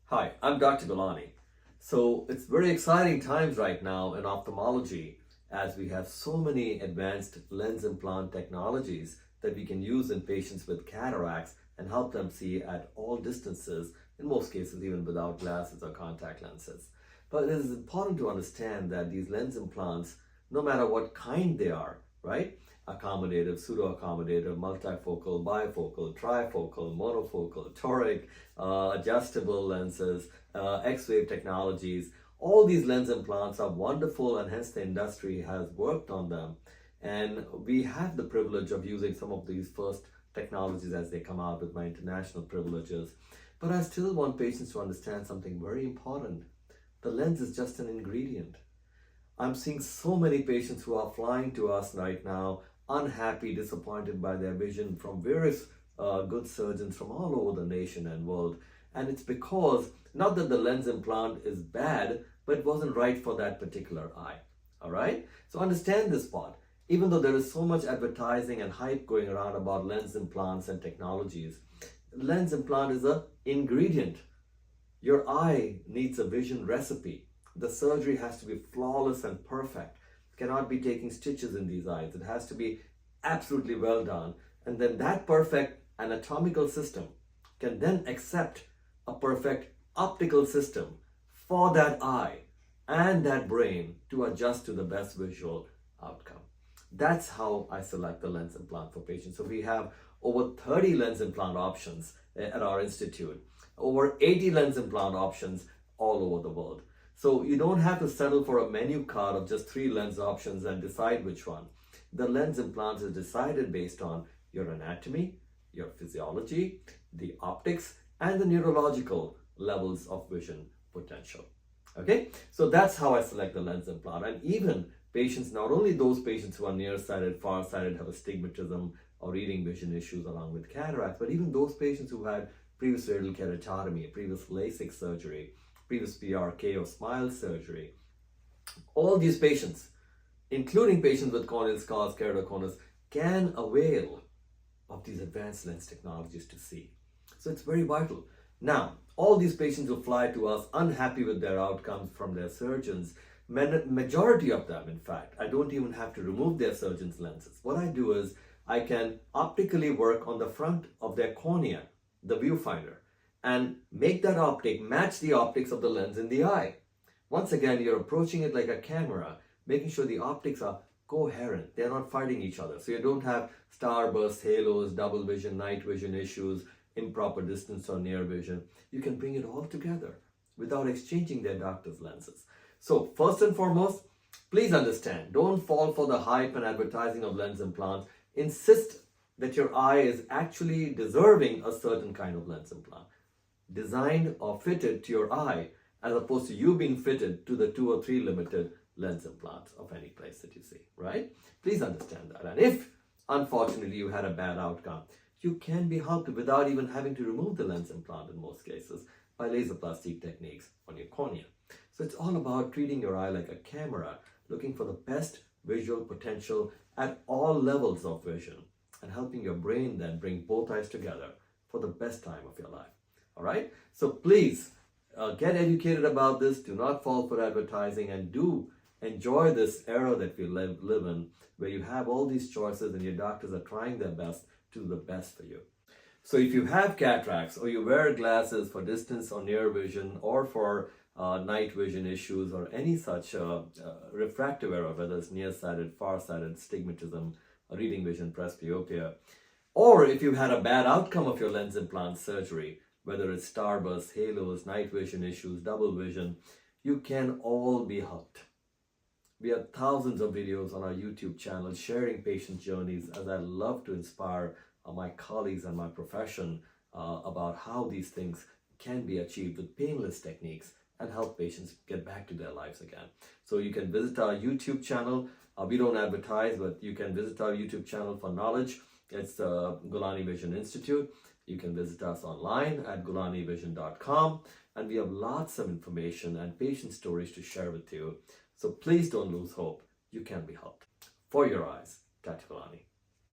Hi, I'm Dr. Gulani. So it's very exciting times right now in ophthalmology as we have so many advanced lens implant technologies that we can use in patients with cataracts and help them see at all distances, in most cases even without glasses or contact lenses. But it is important to understand that these lens implants, no matter what kind they are, right? Accommodative, pseudo-accommodative, multifocal, bifocal, trifocal, monofocal, toric, adjustable lenses, X-wave technologies. All these lens implants are wonderful, and hence the industry has worked on them. And we have the privilege of using some of these first technologies as they come out with my international privileges. But I still want patients to understand something very important. The lens is just an ingredient. I'm seeing so many patients who are flying to us right now, unhappy, disappointed by their vision from various good surgeons from all over the nation and world. And it's because, not that the lens implant is bad, but it wasn't right for that particular eye. All right? So understand this part. Even though there is so much advertising and hype going around about lens implants and technologies, lens implant is an ingredient. Your eye needs a vision recipe. The surgery has to be flawless and perfect. It cannot be taking stitches in these eyes. It has to be absolutely well done. And then that perfect anatomical system can then accept a perfect optical system for that eye and that brain to adjust to the best visual outcome. That's how I select the lens implant for patients. So we have over 30 lens implant options at our institute, over 80 lens implant options all over the world. So you don't have to settle for a menu card of just 3 lens options and decide which one. The lens implant is decided based on your anatomy, your physiology, the optics, and the neurological levels of vision potential. Okay, so that's how I select the lens implant. And even patients, not only those patients who are nearsighted, farsighted, have astigmatism or reading vision issues along with cataracts, but even those patients who had previous radial keratotomy, previous LASIK surgery, previous PRK or SMILE surgery. All these patients, including patients with corneal scars, keratoconus, can avail of these advanced lens technologies to see. So it's very vital. Now, all these patients who fly to us unhappy with their outcomes from their surgeons, majority of them, in fact, I don't even have to remove their surgeon's lenses. What I do is I can optically work on the front of their cornea, the viewfinder, and make that optic match the optics of the lens in the eye. Once again, you're approaching it like a camera, making sure the optics are coherent. They're not fighting each other. So you don't have starbursts, halos, double vision, night vision issues, improper distance or near vision. You can bring it all together without exchanging their doctor's lenses. So first and foremost, please understand, don't fall for the hype and advertising of lens implants. Insist that your eye is actually deserving a certain kind of lens implant, designed or fitted to your eye, as opposed to you being fitted to the 2 or 3 limited lens implants of any place that you see, right? Please understand that. And if, unfortunately, you had a bad outcome, you can be helped without even having to remove the lens implant in most cases by laser plastic techniques on your cornea. So it's all about treating your eye like a camera, looking for the best visual potential at all levels of vision, and helping your brain then bring both eyes together for the best time of your life. All right? So please get educated about this. Do not fall for advertising, and do enjoy this era that we live in, where you have all these choices and your doctors are trying their best to do the best for you. So if you have cataracts, or you wear glasses for distance or near vision, or for night vision issues, or any such refractive error, whether it's nearsighted, farsighted, astigmatism, reading vision, presbyopia, or if you've had a bad outcome of your lens implant surgery, whether it's starbursts, halos, night vision issues, double vision, you can all be helped. We have thousands of videos on our YouTube channel sharing patient journeys, as I love to inspire my colleagues and my profession about how these things can be achieved with painless techniques and help patients get back to their lives again. So you can visit our YouTube channel. We don't advertise, but you can visit our YouTube channel for knowledge. It's the Gulani Vision Institute. You can visit us online at gulanivision.com, and we have lots of information and patient stories to share with you. So please don't lose hope. You can be helped. For your eyes, Dr. Gulani.